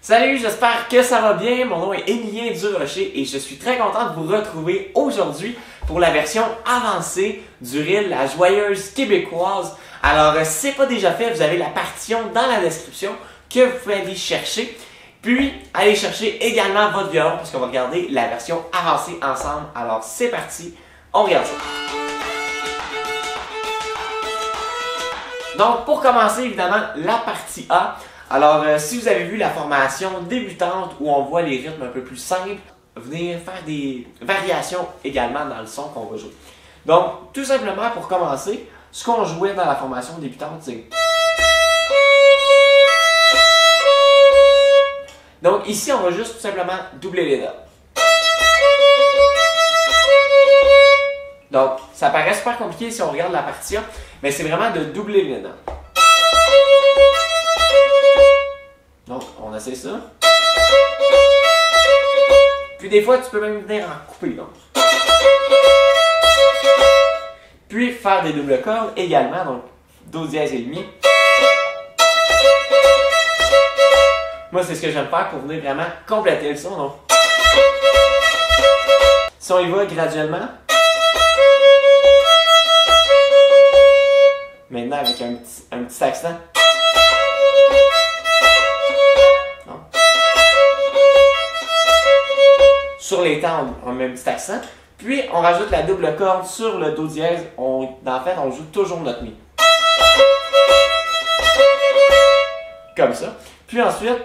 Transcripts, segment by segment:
Salut, j'espère que ça va bien. Mon nom est Émilien Durocher et je suis très content de vous retrouver aujourd'hui pour la version avancée du reel La Joyeuse Québécoise. Alors, si ce n'est pas déjà fait, vous avez la partition dans la description que vous pouvez aller chercher. Puis, allez chercher également votre violon parce qu'on va regarder la version avancée ensemble. Alors, c'est parti, on regarde ça. Donc, pour commencer, évidemment, la partie A. Alors, si vous avez vu la formation débutante où on voit les rythmes un peu plus simples, venir faire des variations également dans le son qu'on va jouer. Donc, tout simplement pour commencer, ce qu'on jouait dans la formation débutante, c'est... Donc, ici, on va juste tout simplement doubler les notes. Donc, ça paraît super compliqué si on regarde la partition, mais c'est vraiment de doubler les notes. Donc, on essaie ça. Puis des fois, tu peux même venir en couper. Donc. Puis faire des doubles cordes également. Donc, Do dièse et mi. Moi, c'est ce que j'aime faire pour venir vraiment compléter le son. Donc. Si on y va graduellement. Maintenant, avec un petit accent. Sur les temps, on met un petit accent. Puis, on rajoute la double corde sur le Do dièse. En fait, on joue toujours notre mi. Comme ça. Puis ensuite...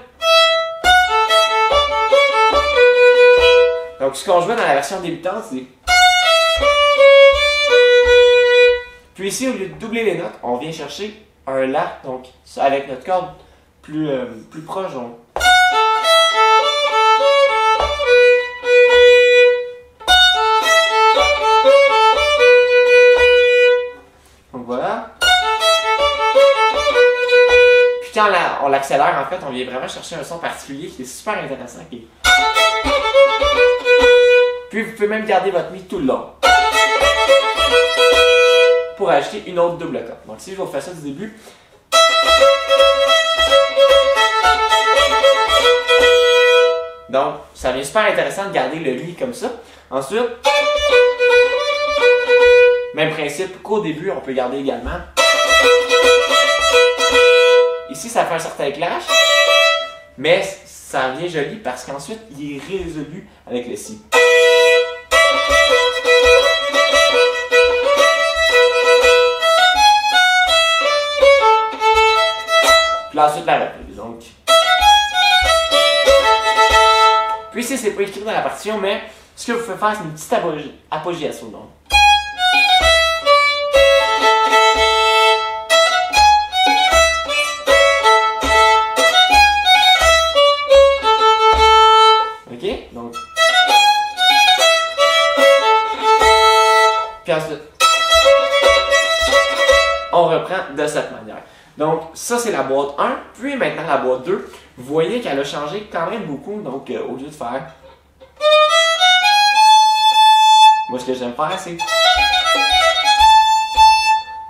Donc, ce qu'on jouait dans la version débutante, c'est... Puis ici, au lieu de doubler les notes, on vient chercher un La. Donc, avec notre corde plus proche. Donc voilà. Puis quand on l'accélère, en fait, on vient vraiment chercher un son particulier qui est super intéressant. Puis vous pouvez même garder votre mi tout le long. Pour ajouter une autre double corde. Donc si je vous refais ça du début. Donc, ça devient super intéressant de garder le mi comme ça. Ensuite, même principe qu'au début, on peut garder également. Ici, ça fait un certain clash, mais ça devient joli parce qu'ensuite, il est résolu avec le Si. Puis là, ensuite, la reprise. Donc. Puis ici, c'est pas écrit dans la partition, mais ce que vous pouvez faire, c'est une petite apogéation. Donc. OK? Donc. Puis ensuite, on reprend de cette manière. Donc, ça, c'est la boîte 1. Puis maintenant, la boîte 2. Vous voyez qu'elle a changé quand même beaucoup. Donc, au lieu de faire... Moi, ce que j'aime faire, c'est...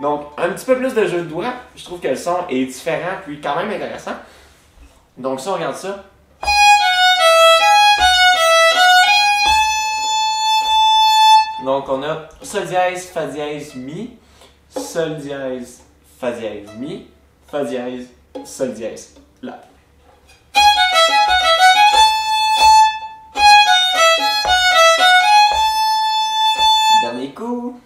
Donc, un petit peu plus de jeu de doigts. Je trouve que le son est différent, puis quand même intéressant. Donc, si on regarde ça... Donc, on a Sol dièse, Fa dièse, Mi. Sol dièse, Fa dièse, Mi. Fa dièse, Sol dièse, La. Dernier coup.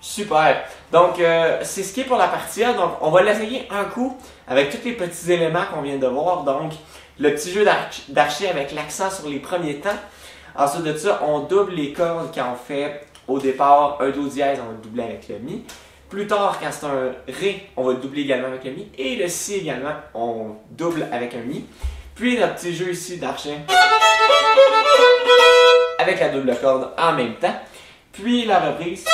Super. Donc, c'est ce qui est pour la partie A. Donc, on va l'essayer un coup avec tous les petits éléments qu'on vient de voir. Donc, le petit jeu d'archer avec l'accent sur les premiers temps. Ensuite de ça, on double les cordes quand on fait au départ un Do dièse, on va le doubler avec le Mi. Plus tard, quand c'est un Ré, on va le doubler également avec le Mi. Et le Si également, on double avec un Mi. Puis notre petit jeu ici d'archet avec la double corde en même temps. Puis la reprise.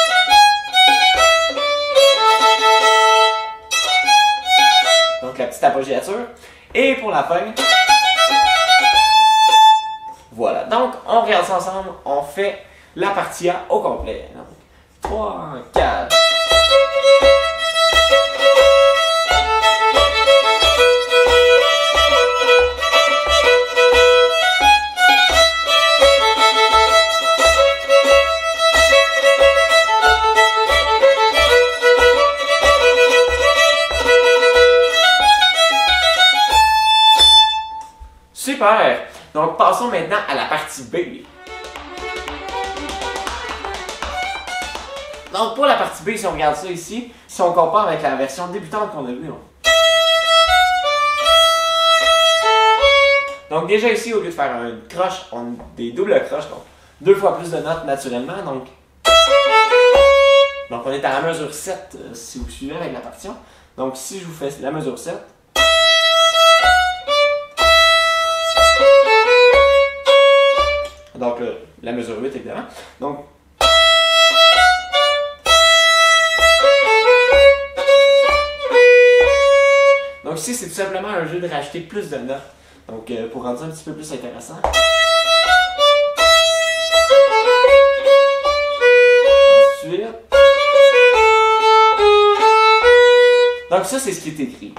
Donc la petite apogéature. Et pour la fin, voilà. Donc on regarde ça ensemble, on fait la partie A au complet. Donc, 3, 4. Super! Donc, passons maintenant à la partie B. Donc, pour la partie B, si on regarde ça ici, si on compare avec la version débutante qu'on a vue, donc déjà ici, au lieu de faire une croche, on a des doubles croches, donc 2 fois plus de notes naturellement. Donc on est à la mesure 7, si vous suivez avec la partition. Donc si je vous fais la mesure 7, donc la mesure 8 évidemment. Donc ici, c'est tout simplement un jeu de rajouter plus de notes. Donc pour rendre ça un petit peu plus intéressant. Ensuite. Donc ça, c'est ce qui est écrit.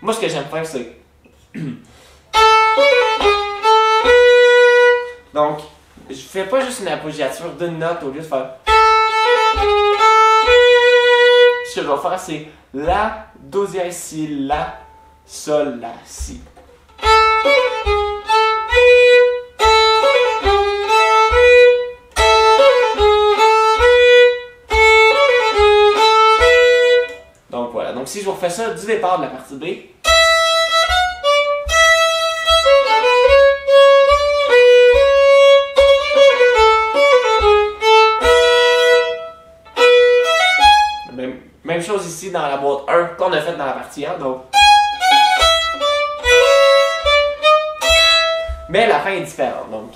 Moi, ce que j'aime faire, c'est... Donc, je fais pas juste une appoggiature d'une note au lieu de faire... Ce que je vais faire, c'est La, Do dièse, Si, La, Sol, La, Si. Donc voilà, donc si je vous refais ça du départ de la partie B. Même chose ici dans la boîte 1 qu'on a fait dans la partie 1, donc. Mais la fin est différente, donc.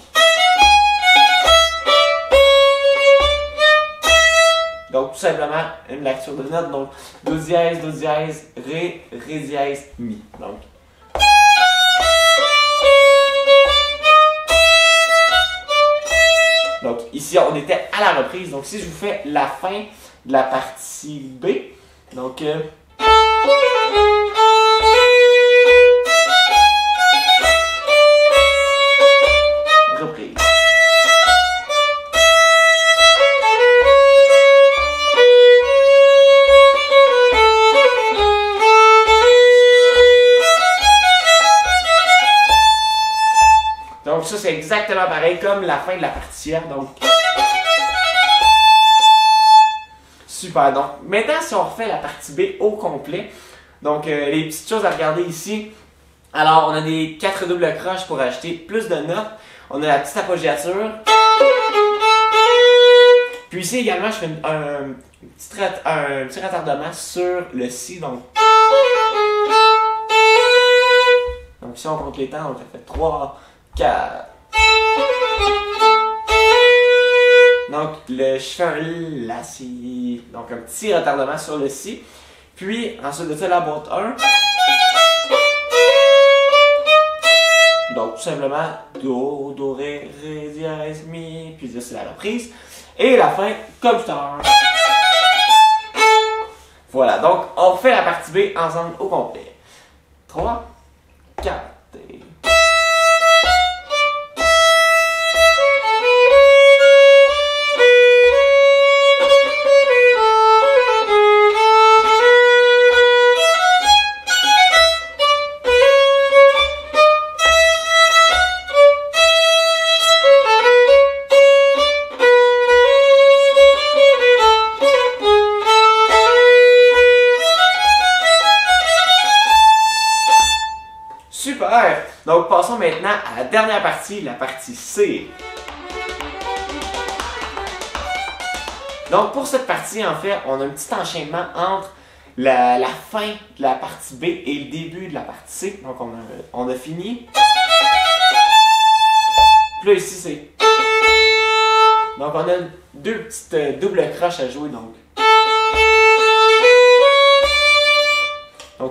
Donc tout simplement une lecture de notes, donc Do dièse, Ré, Ré dièse, Mi. Donc ici on était à la reprise, donc si je vous fais la fin de la partie B, donc reprise. Donc ça c'est exactement pareil comme la fin de la partie A, donc super. Donc maintenant si on refait la partie B au complet, donc les petites choses à regarder ici. Alors on a des 4 doubles croches pour ajouter plus de notes. On a la petite appoggiature. Puis ici également je fais un petit retardement sur le Si. Donc si on compte les temps, donc ça fait 3, 4. Donc je fais un La, Si. Donc un petit retardement sur le Si. Puis ensuite de ça la boîte 1. Donc tout simplement Do, Do, Ré, Ré dièse, Mi. Puis ça c'est la reprise. Et la fin comme tout à l'heure. Voilà, donc on fait la partie B ensemble au complet. 3, 4. Super! Donc passons maintenant à la dernière partie, la partie C. Donc pour cette partie, en fait, on a un petit enchaînement entre la fin de la partie B et le début de la partie C. Donc on a fini. Puis là ici c'est... Donc on a deux petites doubles croches à jouer. Donc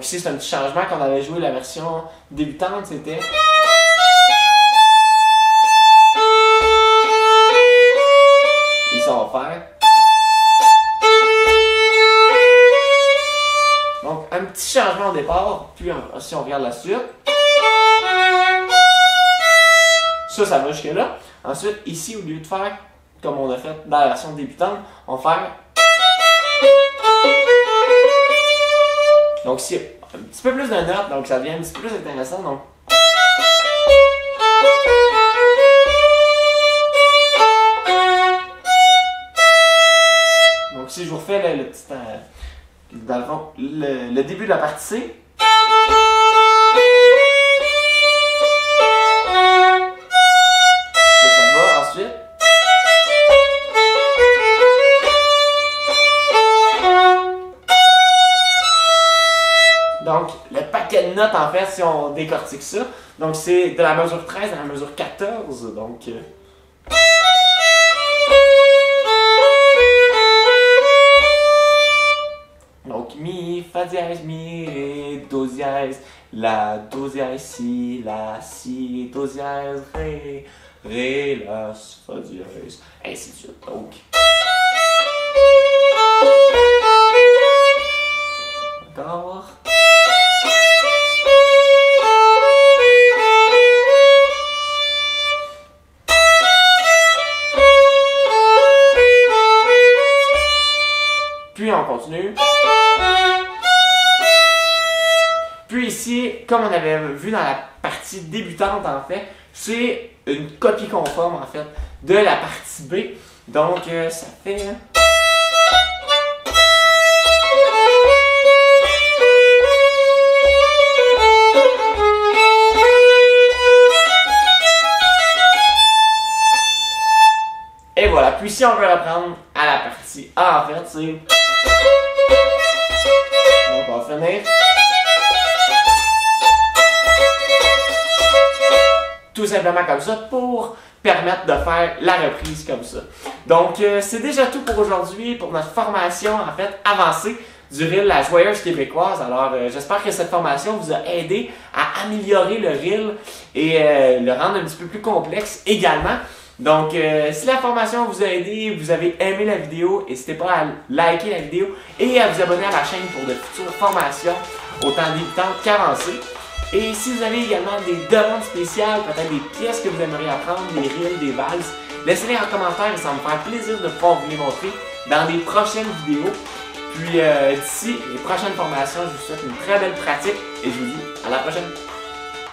ici c'est un petit changement qu'on avait joué la version débutante, c'était... Ici on va faire... Donc un petit changement au départ, puis si on regarde la suite... Ça va jusque là. Ensuite ici au lieu de faire comme on a fait dans la version débutante, on va faire... Donc ici, un petit peu plus de notes, donc ça devient un petit peu plus intéressant. Donc si je vous refais le petit... dans le fond, le début de la partie C. Ça va ensuite. Donc, le paquet de notes, en fait, si on décortique ça, donc c'est de la mesure 13 à la mesure 14, donc mi, fa dièse, mi, ré, do dièse, la, do dièse, si, la, si, do dièse, ré, la, fa dièse, ainsi de suite. Donc, encore. Puis on continue. Puis ici, comme on avait vu dans la partie débutante en fait, c'est une copie conforme en fait de la partie B. Donc ça fait... Et voilà, puis si on veut reprendre à la partie A en fait, c'est... Donc on va finir. Tout simplement comme ça pour permettre de faire la reprise comme ça. Donc c'est déjà tout pour aujourd'hui, pour notre formation en fait avancée du reel La Joyeuse Québécoise. Alors j'espère que cette formation vous a aidé à améliorer le reel et le rendre un petit peu plus complexe également. Donc, si la formation vous a aidé, vous avez aimé la vidéo, n'hésitez pas à liker la vidéo et à vous abonner à la chaîne pour de futures formations, autant débutantes qu'avancées. Et si vous avez également des demandes spéciales, peut-être des pièces que vous aimeriez apprendre, des reels, des valses, laissez-les en commentaire et ça me fera plaisir de pouvoir vous les montrer dans des prochaines vidéos. Puis d'ici les prochaines formations, je vous souhaite une très belle pratique et je vous dis à la prochaine.